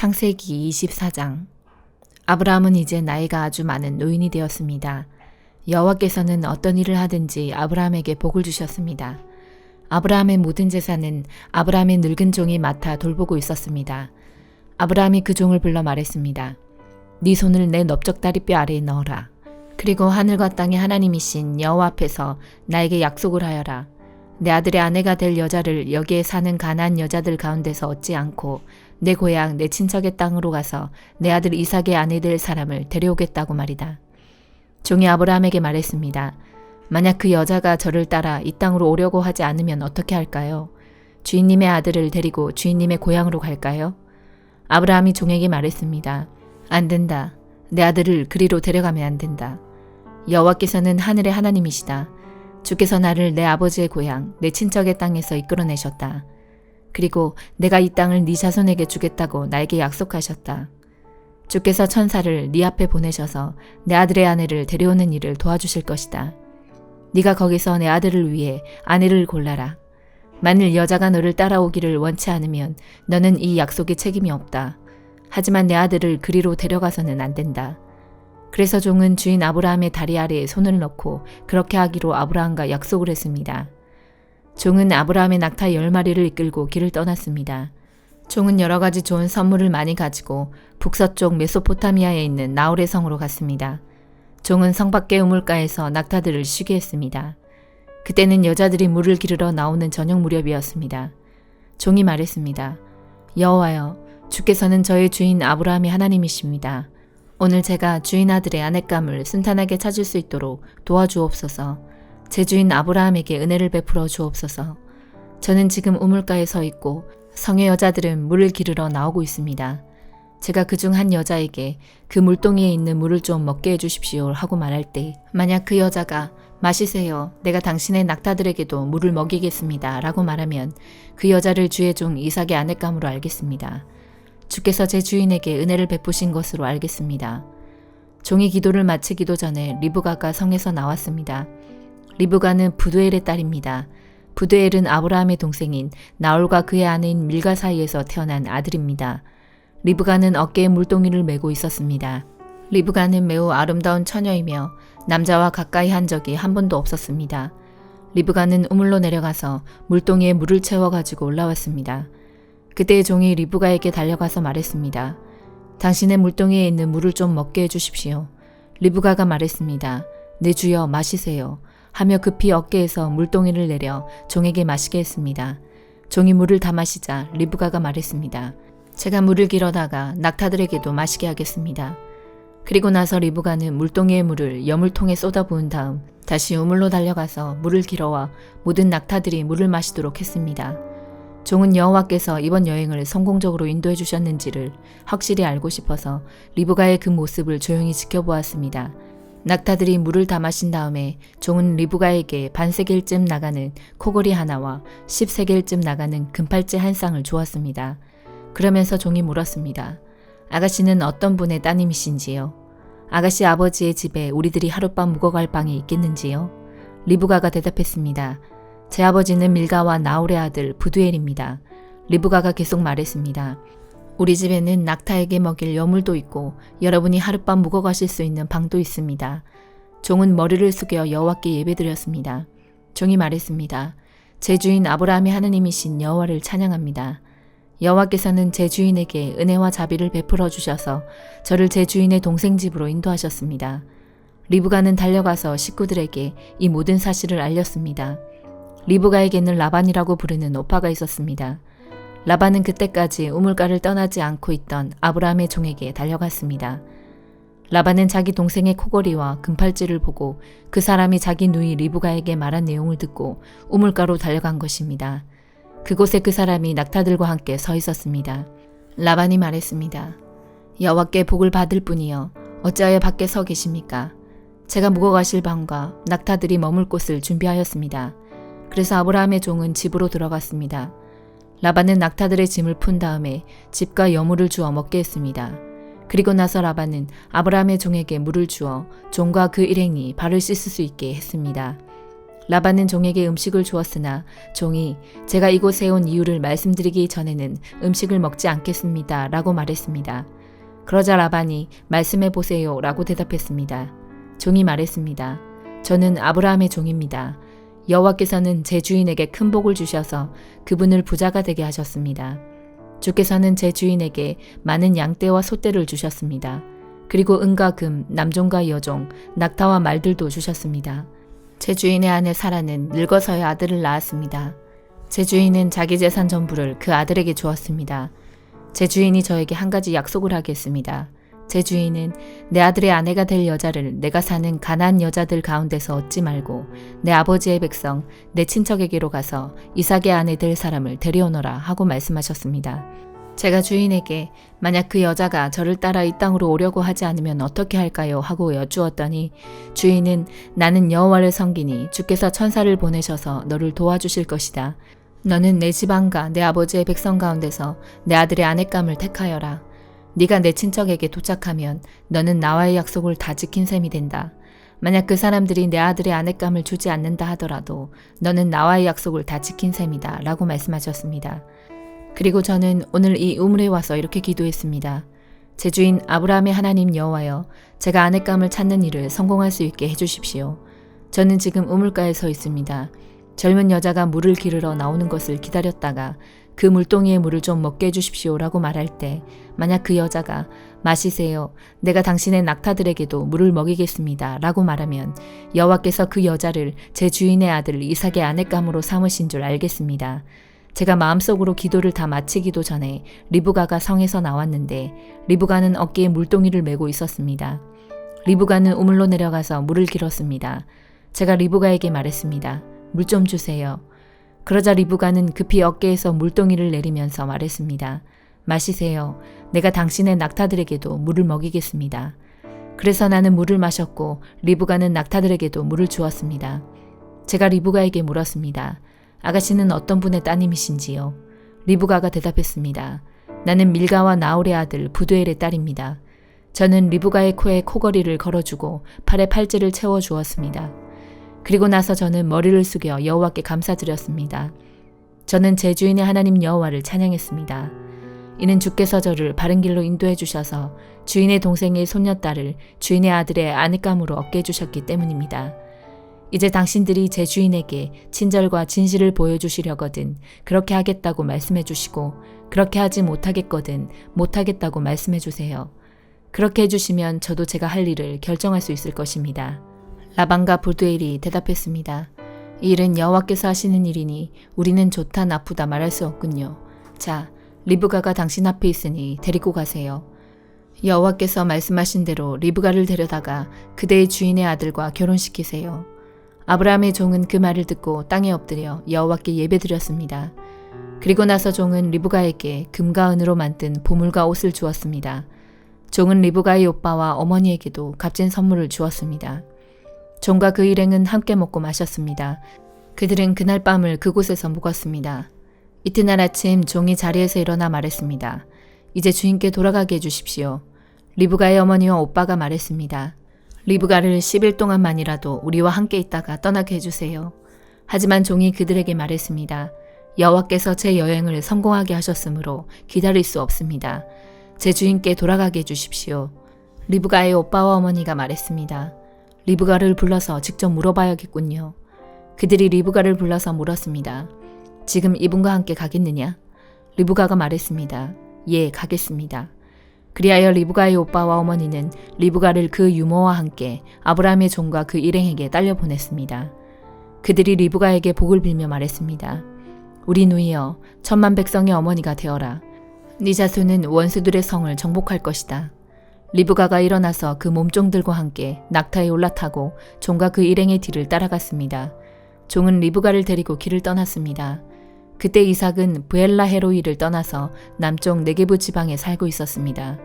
창세기 24장. 아브라함은 이제 나이가 아주 많은 노인이 되었습니다. 여호와께서는 어떤 일을 하든지 아브라함에게 복을 주셨습니다. 아브라함의 모든 재산은 아브라함의 늙은 종이 맡아 돌보고 있었습니다. 아브라함이 그 종을 불러 말했습니다. 네 손을 내 넓적다리뼈 아래에 넣어라. 그리고 하늘과 땅의 하나님이신 여호와 앞에서 나에게 약속을 하여라. 내 아들의 아내가 될 여자를 여기에 사는 가나안 여자들 가운데서 얻지 않고 내 고향 내 친척의 땅으로 가서 내 아들 이삭의 아내 될 사람을 데려오겠다고 말이다. 종이 아브라함에게 말했습니다. 만약 그 여자가 저를 따라 이 땅으로 오려고 하지 않으면 어떻게 할까요? 주인님의 아들을 데리고 주인님의 고향으로 갈까요? 아브라함이 종에게 말했습니다. 안 된다. 내 아들을 그리로 데려가면 안 된다. 여호와께서는 하늘의 하나님이시다. 주께서 나를 내 아버지의 고향, 내 친척의 땅에서 이끌어내셨다. 그리고 내가 이 땅을 네 자손에게 주겠다고 나에게 약속하셨다. 주께서 천사를 네 앞에 보내셔서 내 아들의 아내를 데려오는 일을 도와주실 것이다. 네가 거기서 내 아들을 위해 아내를 골라라. 만일 여자가 너를 따라오기를 원치 않으면 너는 이 약속에 책임이 없다. 하지만 내 아들을 그리로 데려가서는 안 된다. 그래서 종은 주인 아브라함의 다리 아래에 손을 넣고 그렇게 하기로 아브라함과 약속을 했습니다. 종은 아브라함의 낙타 10마리를 이끌고 길을 떠났습니다. 종은 여러 가지 좋은 선물을 많이 가지고 북서쪽 메소포타미아에 있는 나홀의 성으로 갔습니다. 종은 성 밖의 우물가에서 낙타들을 쉬게 했습니다. 그때는 여자들이 물을 기르러 나오는 저녁 무렵이었습니다. 종이 말했습니다. 여호와여, 주께서는 저의 주인 아브라함의 하나님이십니다. 오늘 제가 주인 아들의 아내감을 순탄하게 찾을 수 있도록 도와주옵소서. 제 주인 아브라함에게 은혜를 베풀어 주옵소서. 저는 지금 우물가에 서 있고 성의 여자들은 물을 기르러 나오고 있습니다. 제가 그중 한 여자에게 그 물동이에 있는 물을 좀 먹게 해주십시오 하고 말할 때 만약 그 여자가 마시세요. 내가 당신의 낙타들에게도 물을 먹이겠습니다 라고 말하면 그 여자를 주의 종 이삭의 아내감으로 알겠습니다. 주께서 제 주인에게 은혜를 베푸신 것으로 알겠습니다. 종이 기도를 마치기도 전에 리브가가 성에서 나왔습니다. 리브가는 부두엘의 딸입니다. 부두엘은 아브라함의 동생인 나홀과 그의 아내인 밀가 사이에서 태어난 아들입니다. 리브가는 어깨에 물동이를 메고 있었습니다. 리브가는 매우 아름다운 처녀이며 남자와 가까이 한 적이 한 번도 없었습니다. 리브가는 우물로 내려가서 물동이에 물을 채워가지고 올라왔습니다. 그때 종이 리브가에게 달려가서 말했습니다. 당신의 물동이에 있는 물을 좀 먹게 해주십시오. 리브가가 말했습니다. 내 주여 마시세요. 하며 급히 어깨에서 물동이를 내려 종에게 마시게 했습니다. 종이 물을 다 마시자 리브가가 말했습니다. 제가 물을 길어다가 낙타들에게도 마시게 하겠습니다. 그리고 나서 리브가는 물동이의 물을 여물통에 쏟아부은 다음 다시 우물로 달려가서 물을 길어와 모든 낙타들이 물을 마시도록 했습니다. 종은 여호와께서 이번 여행을 성공적으로 인도해 주셨는지를 확실히 알고 싶어서 리브가의 그 모습을 조용히 지켜보았습니다. 낙타들이 물을 다 마신 다음에 종은 리브가에게 반세겔쯤 나가는 코골이 하나와 10세겔쯤 나가는 금팔찌 한 쌍을 주었습니다. 그러면서 종이 물었습니다. 아가씨는 어떤 분의 따님이신지요? 아가씨 아버지의 집에 우리들이 하룻밤 묵어갈 방이 있겠는지요? 리브가가 대답했습니다. 제 아버지는 밀가와 나홀의 아들 부두엘입니다. 리브가가 계속 말했습니다. 우리 집에는 낙타에게 먹일 여물도 있고 여러분이 하룻밤 묵어가실 수 있는 방도 있습니다. 종은 머리를 숙여 여호와께 예배드렸습니다. 종이 말했습니다. 제 주인 아브라함의 하나님이신 여호와를 찬양합니다. 여호와께서는 제 주인에게 은혜와 자비를 베풀어 주셔서 저를 제 주인의 동생 집으로 인도하셨습니다. 리브가는 달려가서 식구들에게 이 모든 사실을 알렸습니다. 리브가에게는 라반이라고 부르는 오빠가 있었습니다. 라반은 그때까지 우물가를 떠나지 않고 있던 아브라함의 종에게 달려갔습니다. 라반은 자기 동생의 코골이와 금팔찌를 보고 그 사람이 자기 누이 리브가에게 말한 내용을 듣고 우물가로 달려간 것입니다. 그곳에 그 사람이 낙타들과 함께 서 있었습니다. 라반이 말했습니다. 여호와께 복을 받을 뿐이여 어찌하여 밖에 서 계십니까? 제가 묵어가실 방과 낙타들이 머물 곳을 준비하였습니다. 그래서 아브라함의 종은 집으로 들어갔습니다. 라반은 낙타들의 짐을 푼 다음에 집과 여물을 주어 먹게 했습니다. 그리고 나서 라반은 아브라함의 종에게 물을 주어 종과 그 일행이 발을 씻을 수 있게 했습니다. 라반은 종에게 음식을 주었으나 종이 제가 이곳에 온 이유를 말씀드리기 전에는 음식을 먹지 않겠습니다 라고 말했습니다. 그러자 라반이 말씀해 보세요 라고 대답했습니다. 종이 말했습니다. 저는 아브라함의 종입니다. 여호와께서는 제 주인에게 큰 복을 주셔서 그분을 부자가 되게 하셨습니다. 주께서는 제 주인에게 많은 양떼와 소떼를 주셨습니다. 그리고 은과 금, 남종과 여종, 낙타와 말들도 주셨습니다. 제 주인의 아내 사라는 늙어서야 아들을 낳았습니다. 제 주인은 자기 재산 전부를 그 아들에게 주었습니다. 제 주인이 저에게 한 가지 약속을 하겠습니다. 제 주인은 내 아들의 아내가 될 여자를 내가 사는 가나안 여자들 가운데서 얻지 말고 내 아버지의 백성, 내 친척에게로 가서 이삭의 아내 될 사람을 데려오너라 하고 말씀하셨습니다. 제가 주인에게 만약 그 여자가 저를 따라 이 땅으로 오려고 하지 않으면 어떻게 할까요? 하고 여쭈었더니 주인은 나는 여호와를 섬기니 주께서 천사를 보내셔서 너를 도와주실 것이다. 너는 내 지방과 내 아버지의 백성 가운데서 내 아들의 아내감을 택하여라. 네가 내 친척에게 도착하면 너는 나와의 약속을 다 지킨 셈이 된다. 만약 그 사람들이 내 아들의 아내감을 주지 않는다 하더라도 너는 나와의 약속을 다 지킨 셈이다 라고 말씀하셨습니다. 그리고 저는 오늘 이 우물에 와서 이렇게 기도했습니다. 제 주인 아브라함의 하나님 여호와여, 제가 아내감을 찾는 일을 성공할 수 있게 해주십시오. 저는 지금 우물가에 서 있습니다. 젊은 여자가 물을 기르러 나오는 것을 기다렸다가 그 물동이의 물을 좀 먹게 해주십시오 라고 말할 때 만약 그 여자가 마시세요. 내가 당신의 낙타들에게도 물을 먹이겠습니다 라고 말하면 여호와께서 그 여자를 제 주인의 아들 이삭의 아내감으로 삼으신 줄 알겠습니다. 제가 마음속으로 기도를 다 마치기도 전에 리브가가 성에서 나왔는데 리브가는 어깨에 물동이를 메고 있었습니다. 리브가는 우물로 내려가서 물을 길었습니다. 제가 리브가에게 말했습니다. 물 좀 주세요. 그러자 리브가는 급히 어깨에서 물동이를 내리면서 말했습니다. 마시세요. 내가 당신의 낙타들에게도 물을 먹이겠습니다. 그래서 나는 물을 마셨고 리브가는 낙타들에게도 물을 주었습니다. 제가 리브가에게 물었습니다. 아가씨는 어떤 분의 따님이신지요? 리브가가 대답했습니다. 나는 밀가와 나홀의 아들 부두엘의 딸입니다. 저는 리브가의 코에 코걸이를 걸어주고 팔에 팔찌를 채워주었습니다. 그리고 나서 저는 머리를 숙여 여호와께 감사드렸습니다. 저는 제 주인의 하나님 여호와를 찬양했습니다. 이는 주께서 저를 바른 길로 인도해 주셔서 주인의 동생의 손녀딸을 주인의 아들의 아내감으로 얻게 해주셨기 때문입니다. 이제 당신들이 제 주인에게 친절과 진실을 보여주시려거든 그렇게 하겠다고 말씀해 주시고 그렇게 하지 못하겠거든 못하겠다고 말씀해 주세요. 그렇게 해주시면 저도 제가 할 일을 결정할 수 있을 것입니다. 라반과 부두엘이 대답했습니다. 이 일은 여호와께서 하시는 일이니 우리는 좋다 나쁘다 말할 수 없군요. 자, 리브가가 당신 앞에 있으니 데리고 가세요. 여호와께서 말씀하신 대로 리브가를 데려다가 그대의 주인의 아들과 결혼시키세요. 아브라함의 종은 그 말을 듣고 땅에 엎드려 여호와께 예배드렸습니다. 그리고 나서 종은 리브가에게 금과 은으로 만든 보물과 옷을 주었습니다. 종은 리브가의 오빠와 어머니에게도 값진 선물을 주었습니다. 종과 그 일행은 함께 먹고 마셨습니다. 그들은 그날 밤을 그곳에서 묵었습니다. 이튿날 아침 종이 자리에서 일어나 말했습니다. 이제 주인께 돌아가게 해주십시오. 리브가의 어머니와 오빠가 말했습니다. 리브가를 10일 동안만이라도 우리와 함께 있다가 떠나게 해주세요. 하지만 종이 그들에게 말했습니다. 여호와께서 제 여행을 성공하게 하셨으므로 기다릴 수 없습니다. 제 주인께 돌아가게 해주십시오. 리브가의 오빠와 어머니가 말했습니다. 리브가를 불러서 직접 물어봐야겠군요. 그들이 리브가를 불러서 물었습니다. 지금 이분과 함께 가겠느냐? 리브가가 말했습니다. 예, 가겠습니다. 그리하여 리브가의 오빠와 어머니는 리브가를 그 유모와 함께 아브라함의 종과 그 일행에게 딸려보냈습니다. 그들이 리브가에게 복을 빌며 말했습니다. 우리 누이여, 천만 백성의 어머니가 되어라. 네 자손은 원수들의 성을 정복할 것이다. 리브가가 일어나서 그 몸종들과 함께 낙타에 올라타고 종과 그 일행의 뒤를 따라갔습니다. 종은 리브가를 데리고 길을 떠났습니다. 그때 이삭은 브엘라 헤로이를 떠나서 남쪽 네게부 지방에 살고 있었습니다.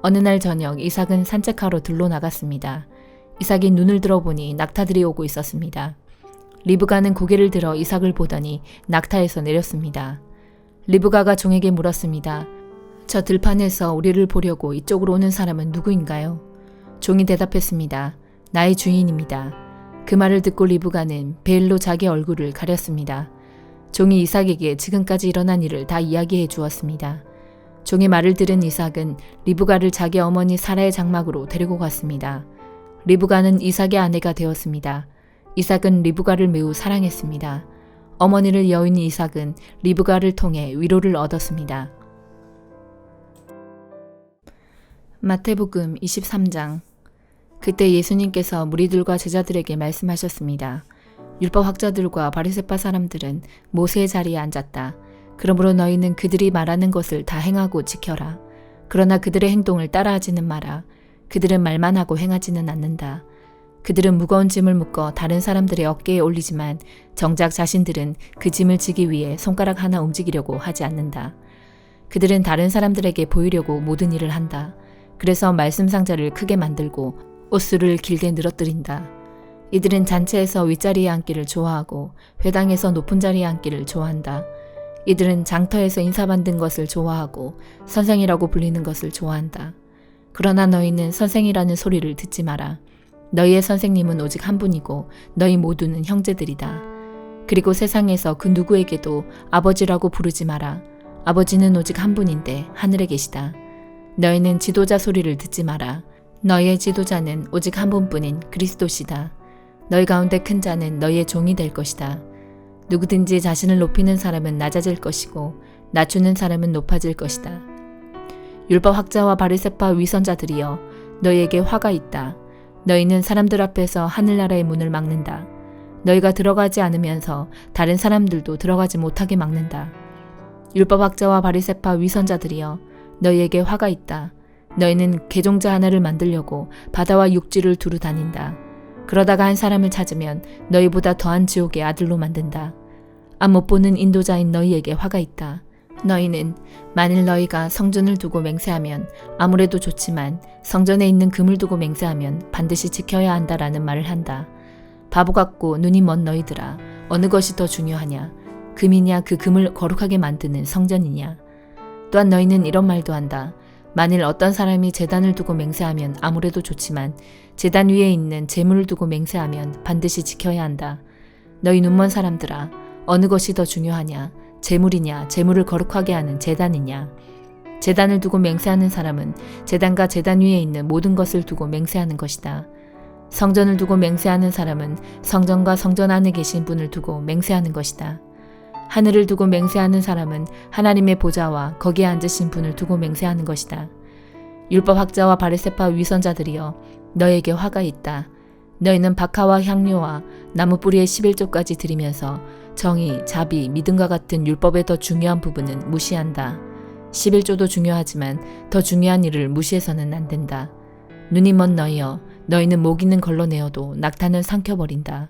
어느 날 저녁 이삭은 산책하러 들로 나갔습니다. 이삭이 눈을 들어보니 낙타들이 오고 있었습니다. 리브가는 고개를 들어 이삭을 보더니 낙타에서 내렸습니다. 리브가가 종에게 물었습니다. 저 들판에서 우리를 보려고 이쪽으로 오는 사람은 누구인가요? 종이 대답했습니다. 나의 주인입니다. 그 말을 듣고 리브가는 베일로 자기 얼굴을 가렸습니다. 종이 이삭에게 지금까지 일어난 일을 다 이야기해 주었습니다. 종의 말을 들은 이삭은 리브가를 자기 어머니 사라의 장막으로 데리고 갔습니다. 리브가는 이삭의 아내가 되었습니다. 이삭은 리브가를 매우 사랑했습니다. 어머니를 여인 이삭은 리브가를 통해 위로를 얻었습니다. 마태복음 23장. 그때 예수님께서 무리들과 제자들에게 말씀하셨습니다. 율법학자들과 바리새파 사람들은 모세의 자리에 앉았다. 그러므로 너희는 그들이 말하는 것을 다 행하고 지켜라. 그러나 그들의 행동을 따라하지는 마라. 그들은 말만 하고 행하지는 않는다. 그들은 무거운 짐을 묶어 다른 사람들의 어깨에 올리지만 정작 자신들은 그 짐을 지기 위해 손가락 하나 움직이려고 하지 않는다. 그들은 다른 사람들에게 보이려고 모든 일을 한다. 그래서 말씀 상자를 크게 만들고 옷수를 길게 늘어뜨린다. 이들은 잔치에서 윗자리에 앉기를 좋아하고 회당에서 높은 자리에 앉기를 좋아한다. 이들은 장터에서 인사받는 것을 좋아하고 선생이라고 불리는 것을 좋아한다. 그러나 너희는 선생이라는 소리를 듣지 마라. 너희의 선생님은 오직 한 분이고 너희 모두는 형제들이다. 그리고 세상에서 그 누구에게도 아버지라고 부르지 마라. 아버지는 오직 한 분인데 하늘에 계시다. 너희는 지도자 소리를 듣지 마라. 너희의 지도자는 오직 한 분뿐인 그리스도시다. 너희 가운데 큰 자는 너희의 종이 될 것이다. 누구든지 자신을 높이는 사람은 낮아질 것이고 낮추는 사람은 높아질 것이다. 율법학자와 바리새파 위선자들이여, 너희에게 화가 있다. 너희는 사람들 앞에서 하늘나라의 문을 막는다. 너희가 들어가지 않으면서 다른 사람들도 들어가지 못하게 막는다. 율법학자와 바리새파 위선자들이여, 너희에게 화가 있다. 너희는 개종자 하나를 만들려고 바다와 육지를 두루 다닌다. 그러다가 한 사람을 찾으면 너희보다 더한 지옥의 아들로 만든다. 앞 못 보는 인도자인 너희에게 화가 있다. 너희는 만일 너희가 성전을 두고 맹세하면 아무래도 좋지만 성전에 있는 금을 두고 맹세하면 반드시 지켜야 한다라는 말을 한다. 바보 같고 눈이 먼 너희들아, 어느 것이 더 중요하냐? 금이냐, 그 금을 거룩하게 만드는 성전이냐? 또한 너희는 이런 말도 한다. 만일 어떤 사람이 제단을 두고 맹세하면 아무래도 좋지만 제단 위에 있는 제물을 두고 맹세하면 반드시 지켜야 한다. 너희 눈먼 사람들아, 어느 것이 더 중요하냐? 제물이냐, 제물을 거룩하게 하는 제단이냐? 제단을 두고 맹세하는 사람은 제단과 제단 위에 있는 모든 것을 두고 맹세하는 것이다. 성전을 두고 맹세하는 사람은 성전과 성전 안에 계신 분을 두고 맹세하는 것이다. 하늘을 두고 맹세하는 사람은 하나님의 보좌와 거기에 앉으신 분을 두고 맹세하는 것이다. 율법학자와 바리새파 위선자들이여, 너에게 화가 있다. 너희는 박하와 향료와 나무뿌리의 11조까지 드리면서 정의, 자비, 믿음과 같은 율법의 더 중요한 부분은 무시한다. 11조도 중요하지만 더 중요한 일을 무시해서는 안 된다. 눈이 먼 너희여, 너희는 모기는 걸러내어도 낙타는 삼켜버린다.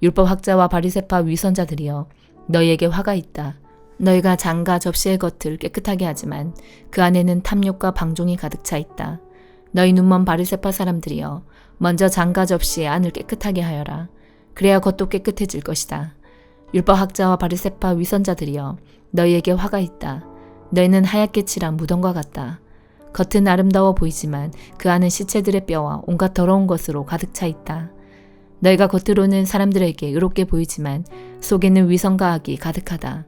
율법학자와 바리새파 위선자들이여, 너희에게 화가 있다. 너희가 장과 접시의 겉을 깨끗하게 하지만 그 안에는 탐욕과 방종이 가득 차 있다. 너희 눈먼 바리새파 사람들이여, 먼저 장과 접시의 안을 깨끗하게 하여라. 그래야 겉도 깨끗해질 것이다. 율법학자와 바리새파 위선자들이여, 너희에게 화가 있다. 너희는 하얗게 칠한 무덤과 같다. 겉은 아름다워 보이지만 그 안은 시체들의 뼈와 온갖 더러운 것으로 가득 차 있다. 너희가 겉으로는 사람들에게 의롭게 보이지만 속에는 위선과 악이 가득하다.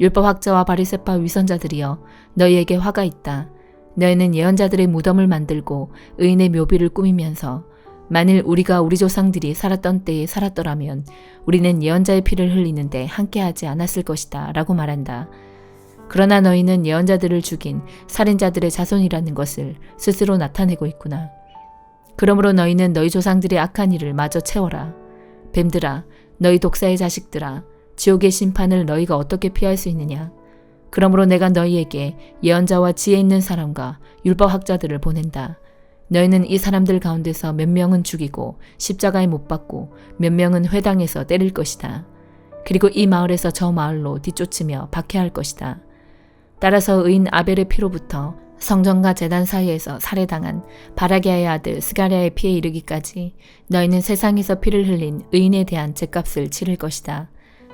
율법학자와 바리새파 위선자들이여, 너희에게 화가 있다. 너희는 예언자들의 무덤을 만들고 의인의 묘비를 꾸미면서 만일 우리가 우리 조상들이 살았던 때에 살았더라면 우리는 예언자의 피를 흘리는데 함께하지 않았을 것이다 라고 말한다. 그러나 너희는 예언자들을 죽인 살인자들의 자손이라는 것을 스스로 나타내고 있구나. 그러므로 너희는 너희 조상들의 악한 일을 마저 채워라. 뱀들아, 너희 독사의 자식들아, 지옥의 심판을 너희가 어떻게 피할 수 있느냐? 그러므로 내가 너희에게 예언자와 지혜 있는 사람과 율법학자들을 보낸다. 너희는 이 사람들 가운데서 몇 명은 죽이고 십자가에 못 박고 몇 명은 회당에서 때릴 것이다. 그리고 이 마을에서 저 마을로 뒤쫓으며 박해할 것이다. 따라서 의인 아벨의 피로부터 성전과 제단 사이에서 살해당한 바라기아의 아들 스가랴의 피에 이르기까지 너희는 세상에서 피를 흘린 의인에 대한 죗값을 치를 것이다.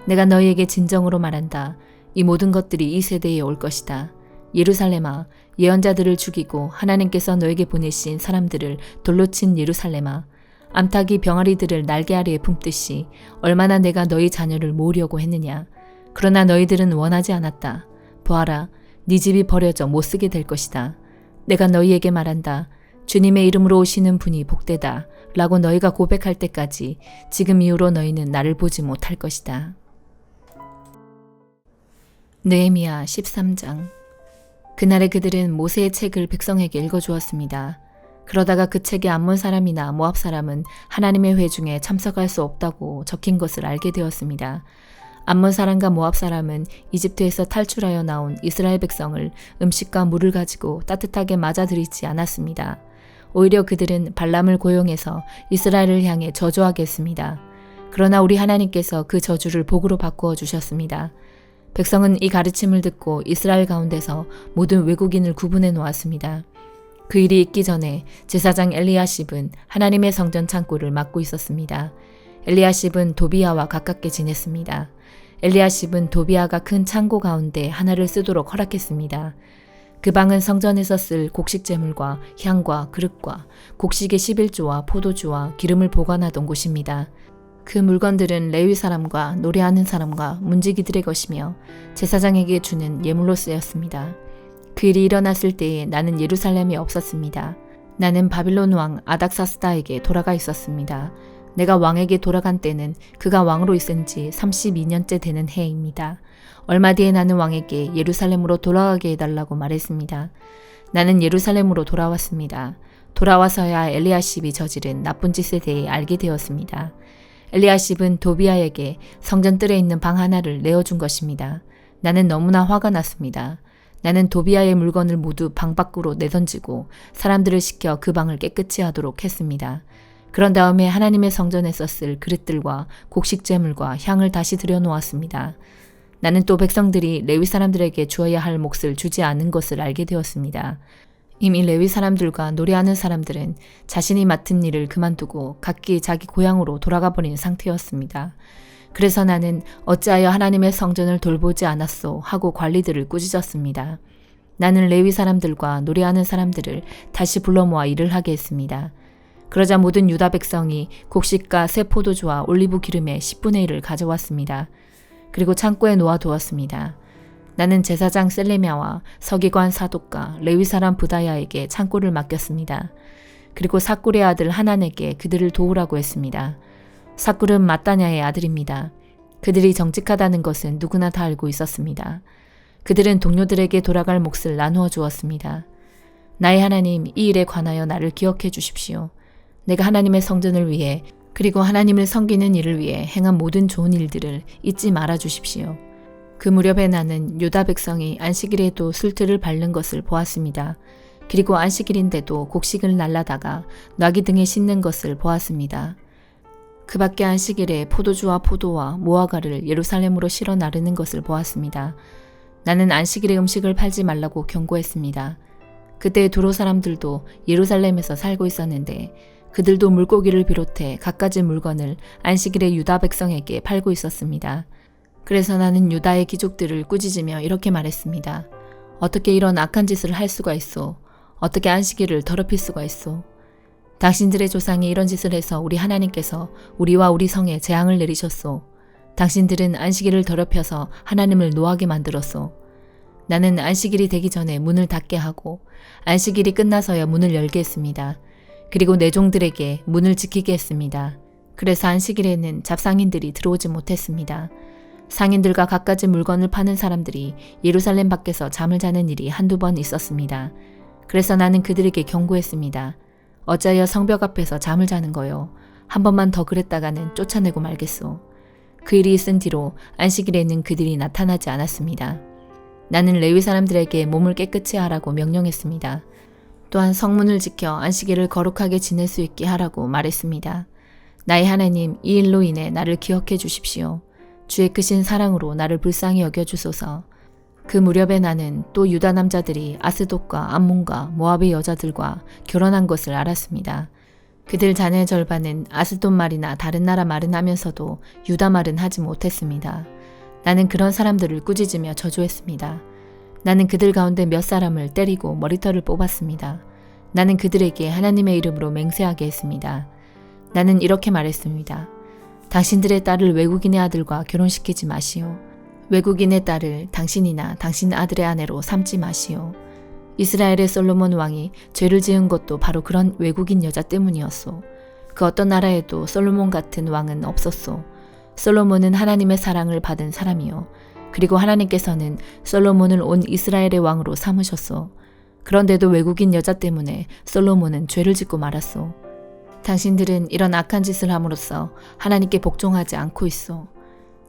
내가 너희에게 진정으로 말한다. 이 모든 것들이 이 세대에 올 것이다. 예루살렘아, 예언자들을 죽이고 하나님께서 너에게 보내신 사람들을 돌로 친 예루살렘아, 암탉이 병아리들을 날개 아래에 품듯이 얼마나 내가 너희 자녀를 모으려고 했느냐. 그러나 너희들은 원하지 않았다. 보아라, 네 집이 버려져 못쓰게 될 것이다. 내가 너희에게 말한다. 주님의 이름으로 오시는 분이 복되다. 라고 너희가 고백할 때까지 지금 이후로 너희는 나를 보지 못할 것이다. 느헤미야 13장. 그날에 그들은 모세의 책을 백성에게 읽어주었습니다. 그러다가 그 책에 암몬 사람이나 모압 사람은 하나님의 회중에 참석할 수 없다고 적힌 것을 알게 되었습니다. 암몬 사람과 모압 사람은 이집트에서 탈출하여 나온 이스라엘 백성을 음식과 물을 가지고 따뜻하게 맞아들이지 않았습니다. 오히려 그들은 발람을 고용해서 이스라엘을 향해 저주하게 했습니다. 그러나 우리 하나님께서 그 저주를 복으로 바꾸어 주셨습니다. 백성은 이 가르침을 듣고 이스라엘 가운데서 모든 외국인을 구분해 놓았습니다. 그 일이 있기 전에 제사장 엘리야십은 하나님의 성전 창고를 맡고 있었습니다. 엘리야십은 도비야와 가깝게 지냈습니다. 엘리야십은 도비야가 큰 창고 가운데 하나를 쓰도록 허락했습니다. 그 방은 성전에서 쓸 곡식 제물과 향과 그릇과 곡식의 11조와 포도주와 기름을 보관하던 곳입니다. 그 물건들은 레위 사람과 노래하는 사람과 문지기들의 것이며 제사장에게 주는 예물로 쓰였습니다. 그 일이 일어났을 때에 나는 예루살렘에 없었습니다. 나는 바빌론 왕 아닥사스다에게 돌아가 있었습니다. 내가 왕에게 돌아간 때는 그가 왕으로 있은 지 32년째 되는 해입니다. 얼마 뒤에 나는 왕에게 예루살렘으로 돌아가게 해달라고 말했습니다. 나는 예루살렘으로 돌아왔습니다. 돌아와서야 엘리야십이 저지른 나쁜 짓에 대해 알게 되었습니다. 엘리야십은 도비야에게 성전뜰에 있는 방 하나를 내어준 것입니다. 나는 너무나 화가 났습니다. 나는 도비야의 물건을 모두 방 밖으로 내던지고 사람들을 시켜 그 방을 깨끗이 하도록 했습니다. 그런 다음에 하나님의 성전에서 쓸 그릇들과 곡식 제물과 향을 다시 들여놓았습니다. 나는 또 백성들이 레위 사람들에게 주어야 할 몫을 주지 않은 것을 알게 되었습니다. 이미 레위 사람들과 노래하는 사람들은 자신이 맡은 일을 그만두고 각기 자기 고향으로 돌아가 버린 상태였습니다. 그래서 나는 어찌하여 하나님의 성전을 돌보지 않았소 하고 관리들을 꾸짖었습니다. 나는 레위 사람들과 노래하는 사람들을 다시 불러 모아 일을 하게 했습니다. 그러자 모든 유다 백성이 곡식과 새 포도주와 올리브 기름의 10분의 1을 가져왔습니다. 그리고 창고에 놓아두었습니다. 나는 제사장 셀레미야와 서기관 사독과 레위 사람 부다야에게 창고를 맡겼습니다. 그리고 삭굴의 아들 하난에게 그들을 도우라고 했습니다. 삭굴은 마따냐의 아들입니다. 그들이 정직하다는 것은 누구나 다 알고 있었습니다. 그들은 동료들에게 돌아갈 몫을 나누어 주었습니다. 나의 하나님, 이 일에 관하여 나를 기억해 주십시오. 내가 하나님의 성전을 위해 그리고 하나님을 섬기는 일을 위해 행한 모든 좋은 일들을 잊지 말아 주십시오. 그 무렵에 나는 유다 백성이 안식일에도 술틀을 밟는 것을 보았습니다. 그리고 안식일인데도 곡식을 날라다가 나귀 등에 싣는 것을 보았습니다. 그 밖에 안식일에 포도주와 포도와 무화과를 예루살렘으로 실어 나르는 것을 보았습니다. 나는 안식일에 음식을 팔지 말라고 경고했습니다. 그때 두로 사람들도 예루살렘에서 살고 있었는데 그들도 물고기를 비롯해 갖가지 물건을 안식일에 유다 백성에게 팔고 있었습니다. 그래서 나는 유다의 귀족들을 꾸짖으며 이렇게 말했습니다. 어떻게 이런 악한 짓을 할 수가 있소? 어떻게 안식일을 더럽힐 수가 있소? 당신들의 조상이 이런 짓을 해서 우리 하나님께서 우리와 우리 성에 재앙을 내리셨소. 당신들은 안식일을 더럽혀서 하나님을 노하게 만들었소. 나는 안식일이 되기 전에 문을 닫게 하고 안식일이 끝나서야 문을 열게 했습니다. 그리고 내 종들에게 문을 지키게 했습니다. 그래서 안식일에는 잡상인들이 들어오지 못했습니다. 상인들과 갖가지 물건을 파는 사람들이 예루살렘 밖에서 잠을 자는 일이 한두 번 있었습니다. 그래서 나는 그들에게 경고했습니다. 어찌하여 성벽 앞에서 잠을 자는 거요. 한 번만 더 그랬다가는 쫓아내고 말겠소. 그 일이 있은 뒤로 안식일에는 그들이 나타나지 않았습니다. 나는 레위 사람들에게 몸을 깨끗이 하라고 명령했습니다. 또한 성문을 지켜 안식일을 거룩하게 지낼 수 있게 하라고 말했습니다. 나의 하나님, 이 일로 인해 나를 기억해 주십시오. 주의 크신 사랑으로 나를 불쌍히 여겨주소서. 그 무렵에 나는 또 유다 남자들이 아스돗과 암몬과 모압의 여자들과 결혼한 것을 알았습니다. 그들 자녀의 절반은 아스돗 말이나 다른 나라 말은 하면서도 유다 말은 하지 못했습니다. 나는 그런 사람들을 꾸짖으며 저주했습니다. 나는 그들 가운데 몇 사람을 때리고 머리털을 뽑았습니다. 나는 그들에게 하나님의 이름으로 맹세하게 했습니다. 나는 이렇게 말했습니다. 당신들의 딸을 외국인의 아들과 결혼시키지 마시오. 외국인의 딸을 당신이나 당신 아들의 아내로 삼지 마시오. 이스라엘의 솔로몬 왕이 죄를 지은 것도 바로 그런 외국인 여자 때문이었소. 그 어떤 나라에도 솔로몬 같은 왕은 없었소. 솔로몬은 하나님의 사랑을 받은 사람이요. 그리고 하나님께서는 솔로몬을 온 이스라엘의 왕으로 삼으셨소. 그런데도 외국인 여자 때문에 솔로몬은 죄를 짓고 말았소. 당신들은 이런 악한 짓을 함으로써 하나님께 복종하지 않고 있소.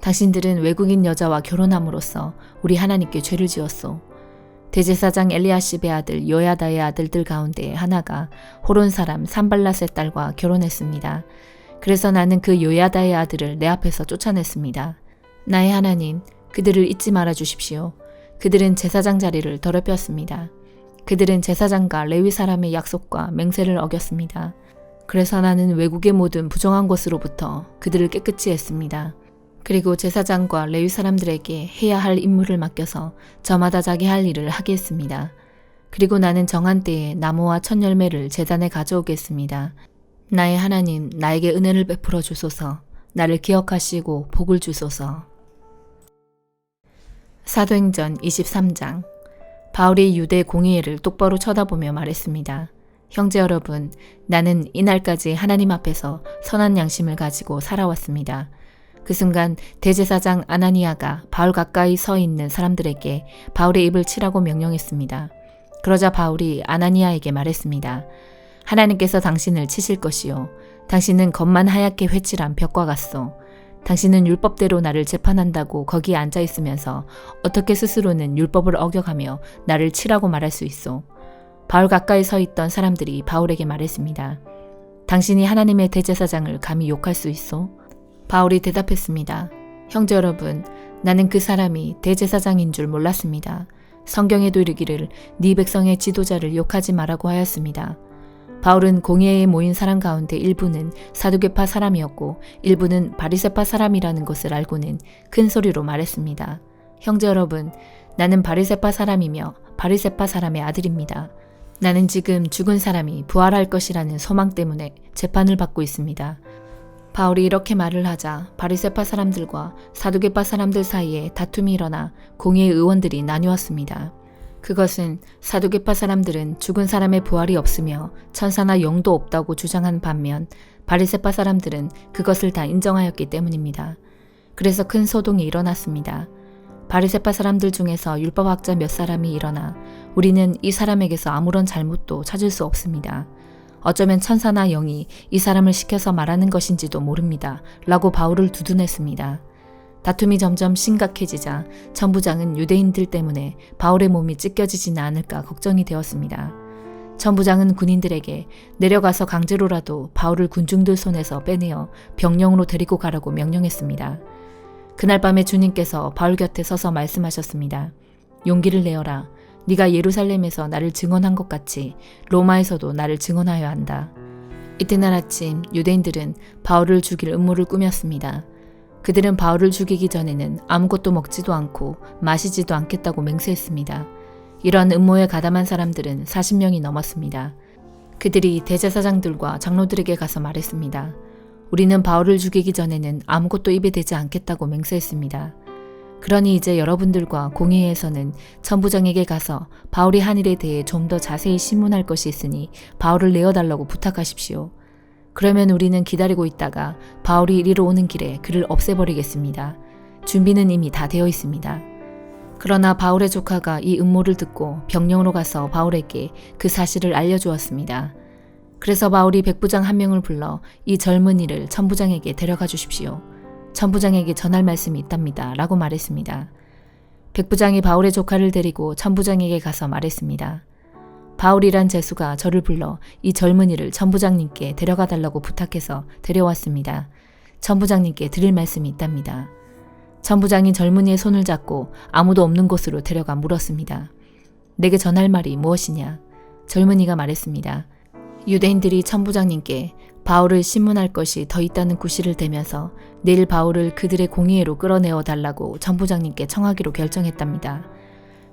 당신들은 외국인 여자와 결혼함으로써 우리 하나님께 죄를 지었소. 대제사장 엘리야십의 아들 요야다의 아들들 가운데 하나가 호론 사람 산발랏의 딸과 결혼했습니다. 그래서 나는 그 요야다의 아들을 내 앞에서 쫓아냈습니다. 나의 하나님, 그들을 잊지 말아 주십시오. 그들은 제사장 자리를 더럽혔습니다. 그들은 제사장과 레위 사람의 약속과 맹세를 어겼습니다. 그래서 나는 외국의 모든 부정한 것으로부터 그들을 깨끗이 했습니다. 그리고 제사장과 레위 사람들에게 해야 할 임무를 맡겨서 저마다 자기 할 일을 하게 했습니다. 그리고 나는 정한 때에 나무와 첫 열매를 제단에 가져오겠습니다. 나의 하나님, 나에게 은혜를 베풀어 주소서. 나를 기억하시고 복을 주소서. 사도행전 23장. 바울이 유대 공의회를 똑바로 쳐다보며 말했습니다. 형제 여러분, 나는 이날까지 하나님 앞에서 선한 양심을 가지고 살아왔습니다. 그 순간 대제사장 아나니아가 바울 가까이 서 있는 사람들에게 바울의 입을 치라고 명령했습니다. 그러자 바울이 아나니아에게 말했습니다. 하나님께서 당신을 치실 것이요. 당신은 겉만 하얗게 회칠한 벽과 같소. 당신은 율법대로 나를 재판한다고 거기에 앉아 있으면서 어떻게 스스로는 율법을 어겨가며 나를 치라고 말할 수 있소. 바울 가까이 서 있던 사람들이 바울에게 말했습니다. 당신이 하나님의 대제사장을 감히 욕할 수 있소? 바울이 대답했습니다. 형제 여러분, 나는 그 사람이 대제사장인 줄 몰랐습니다. 성경에도 이르기를 네 백성의 지도자를 욕하지 말라고 하였습니다. 바울은 공회에 모인 사람 가운데 일부는 사두개파 사람이었고 일부는 바리새파 사람이라는 것을 알고는 큰 소리로 말했습니다. 형제 여러분, 나는 바리새파 사람이며 바리새파 사람의 아들입니다. 나는 지금 죽은 사람이 부활할 것이라는 소망 때문에 재판을 받고 있습니다. 바울이 이렇게 말을 하자 바리새파 사람들과 사두개파 사람들 사이에 다툼이 일어나 공회의 의원들이 나뉘었습니다. 그것은 사두개파 사람들은 죽은 사람의 부활이 없으며 천사나 영도 없다고 주장한 반면 바리새파 사람들은 그것을 다 인정하였기 때문입니다. 그래서 큰 소동이 일어났습니다. 바리새파 사람들 중에서 율법학자 몇 사람이 일어나 우리는 이 사람에게서 아무런 잘못도 찾을 수 없습니다. 어쩌면 천사나 영이 이 사람을 시켜서 말하는 것인지도 모릅니다. 라고 바울을 두둔했습니다. 다툼이 점점 심각해지자 천부장은 유대인들 때문에 바울의 몸이 찢겨지지는 않을까 걱정이 되었습니다. 천부장은 군인들에게 내려가서 강제로라도 바울을 군중들 손에서 빼내어 병영으로 데리고 가라고 명령했습니다. 그날 밤에 주님께서 바울 곁에 서서 말씀하셨습니다. 용기를 내어라. 네가 예루살렘에서 나를 증언한 것 같이 로마에서도 나를 증언하여야 한다. 이튿날 아침 유대인들은 바울을 죽일 음모를 꾸몄습니다. 그들은 바울을 죽이기 전에는 아무것도 먹지도 않고 마시지도 않겠다고 맹세했습니다. 이러한 음모에 가담한 사람들은 40명이 넘었습니다. 그들이 대제사장들과 장로들에게 가서 말했습니다. 우리는 바울을 죽이기 전에는 아무것도 입에 대지 않겠다고 맹세했습니다. 그러니 이제 여러분들과 공회에서는 천부장에게 가서 바울이 한 일에 대해 좀 더 자세히 신문할 것이 있으니 바울을 내어달라고 부탁하십시오. 그러면 우리는 기다리고 있다가 바울이 이리로 오는 길에 그를 없애버리겠습니다. 준비는 이미 다 되어 있습니다. 그러나 바울의 조카가 이 음모를 듣고 병영으로 가서 바울에게 그 사실을 알려주었습니다. 그래서 바울이 백부장 한 명을 불러 이 젊은이를 천부장에게 데려가 주십시오. 천부장에게 전할 말씀이 있답니다. 라고 말했습니다. 백부장이 바울의 조카를 데리고 천부장에게 가서 말했습니다. 바울이란 제수가 저를 불러 이 젊은이를 천부장님께 데려가 달라고 부탁해서 데려왔습니다. 천부장님께 드릴 말씀이 있답니다. 천부장이 젊은이의 손을 잡고 아무도 없는 곳으로 데려가 물었습니다. 내게 전할 말이 무엇이냐? 젊은이가 말했습니다. 유대인들이 천부장님께 바울을 신문할 것이 더 있다는 구실을 대면서 내일 바울을 그들의 공의회로 끌어내어 달라고 천부장님께 청하기로 결정했답니다.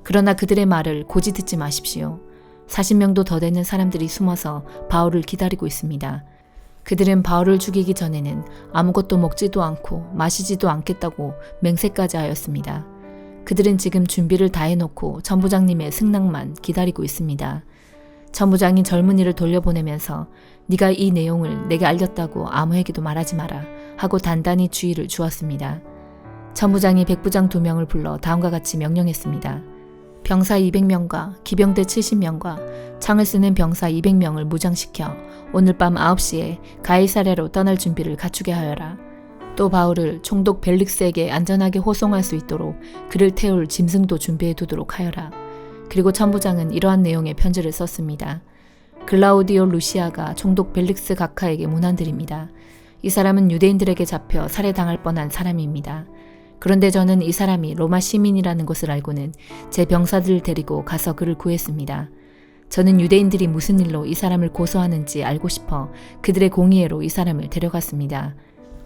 그러나 그들의 말을 고지 듣지 마십시오. 40명도 더 되는 사람들이 숨어서 바울을 기다리고 있습니다. 그들은 바울을 죽이기 전에는 아무것도 먹지도 않고 마시지도 않겠다고 맹세까지 하였습니다. 그들은 지금 준비를 다 해놓고 천부장님의 승낙만 기다리고 있습니다. 천부장이 젊은이를 돌려보내면서 네가 이 내용을 내게 알렸다고 아무에게도 말하지 마라 하고 단단히 주의를 주었습니다. 천부장이 백부장 2명을 불러 다음과 같이 명령했습니다. 병사 200명과 기병대 70명과 창을 쓰는 병사 200명을 무장시켜 오늘 밤 9시에 가이사랴로 떠날 준비를 갖추게 하여라. 또 바울을 총독 벨릭스에게 안전하게 호송할 수 있도록 그를 태울 짐승도 준비해 두도록 하여라. 그리고 천부장은 이러한 내용의 편지를 썼습니다. 글라우디오 루시아가 총독 벨릭스 각하에게 문안드립니다. 이 사람은 유대인들에게 잡혀 살해당할 뻔한 사람입니다. 그런데 저는 이 사람이 로마 시민이라는 것을 알고는 제 병사들을 데리고 가서 그를 구했습니다. 저는 유대인들이 무슨 일로 이 사람을 고소하는지 알고 싶어 그들의 공의회로 이 사람을 데려갔습니다.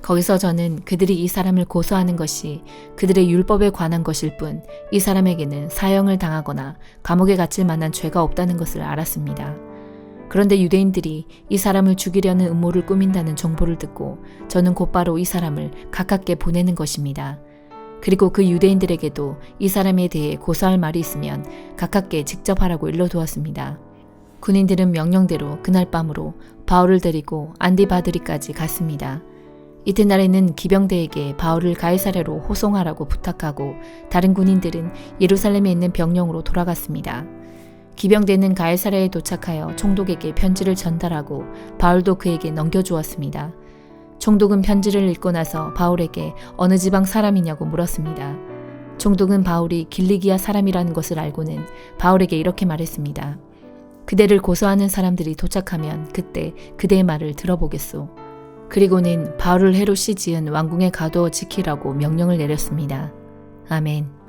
거기서 저는 그들이 이 사람을 고소하는 것이 그들의 율법에 관한 것일 뿐 이 사람에게는 사형을 당하거나 감옥에 갇힐 만한 죄가 없다는 것을 알았습니다. 그런데 유대인들이 이 사람을 죽이려는 음모를 꾸민다는 정보를 듣고 저는 곧바로 이 사람을 가깝게 보내는 것입니다. 그리고 그 유대인들에게도 이 사람에 대해 고소할 말이 있으면 가깝게 직접 하라고 일러두었습니다. 군인들은 명령대로 그날 밤으로 바울을 데리고 안디바드리까지 갔습니다. 이튿날에는 기병대에게 바울을 가이사랴로 호송하라고 부탁하고 다른 군인들은 예루살렘에 있는 병영으로 돌아갔습니다. 기병대는 가이사랴에 도착하여 총독에게 편지를 전달하고 바울도 그에게 넘겨주었습니다. 총독은 편지를 읽고 나서 바울에게 어느 지방 사람이냐고 물었습니다. 총독은 바울이 길리기아 사람이라는 것을 알고는 바울에게 이렇게 말했습니다. 그대를 고소하는 사람들이 도착하면 그때 그대의 말을 들어보겠소. 그리고는 바울을 헤롯이 지은 왕궁에 가두어 지키라고 명령을 내렸습니다. 아멘.